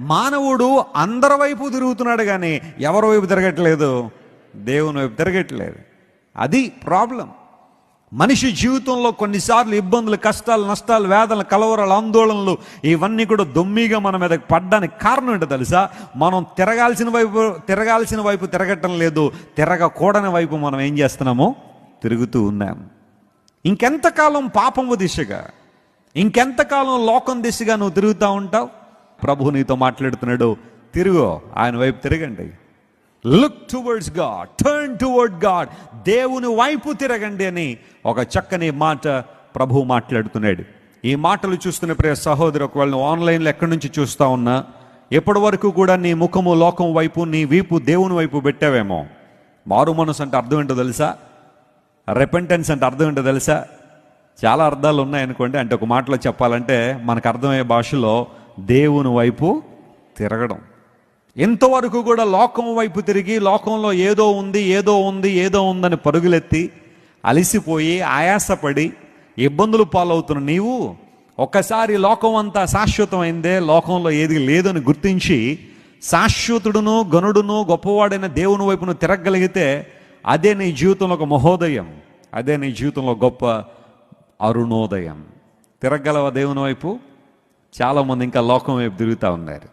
మానవుడు అందరి వైపు తిరుగుతున్నాడు కానీ ఎవరి వైపు తిరగట్లేదు? దేవుని వైపు తిరగట్లేదు. అది ప్రాబ్లం. మనిషి జీవితంలో కొన్నిసార్లు ఇబ్బందులు, కష్టాలు, నష్టాలు, వేదనలు, కలవరాలు, ఆందోళనలు ఇవన్నీ కూడా దొమ్మిగా మన మీద పడ్డానికి కారణం ఏంటో తెలుసా? మనం తిరగాల్సిన వైపు తిరగటం లేదు, తిరగకూడని వైపు మనం ఏం చేస్తున్నామో తిరుగుతూ ఉన్నాం. ఇంకెంతకాలం పాపము దిశగా, ఇంకెంతకాలం లోకం దిశగా నువ్వు తిరుగుతూ ఉంటావు? ప్రభు నీతో మాట్లాడుతున్నాడు, తిరుగు, ఆయన వైపు తిరగండి. Look towards God, turn towards God. దేవుని వైపు తిరగండి అని ఒక చక్కని మాట ప్రభు మాట్లాడుతున్నాడు. ఈ మాటలు చూస్తున్న ప్రియ సహోదరు, ఒకవేళ నువ్వు ఆన్లైన్లో ఎక్కడి నుంచి చూస్తా ఉన్నా, ఎప్పటి వరకు కూడా నీ ముఖము లోకం వైపు, నీ వీపు దేవుని వైపు పెట్టావేమో. మారు మనసు అంటే అర్థం ఏంటో తెలుసా? రెపెంటెన్స్ అంటే అర్థం ఏంటో తెలుసా? చాలా అర్థాలు ఉన్నాయనుకోండి. అంటే ఒక మాటలో చెప్పాలంటే మనకు అర్థమయ్యే భాషలో దేవుని వైపు తిరగడం. ఎంతవరకు కూడా లోకం వైపు తిరిగి, లోకంలో ఏదో ఉందని పరుగులెత్తి అలిసిపోయి ఆయాసపడి ఇబ్బందులు పాలవుతున్న నీవు ఒక్కసారి లోకం అంతా శాశ్వతమైందే, లోకంలో ఏది లేదని గుర్తించి శాశ్వతుడును, గనుడును, గొప్పవాడైన దేవుని వైపును తిరగగలిగితే అదే నీ జీవితంలో ఒక మహోదయం, అదే నీ జీవితంలో గొప్ప అరుణోదయం. తిరగలవా దేవుని వైపు? చాలామంది ఇంకా లోకం వైపు తిరుగుతూ ఉన్నారు.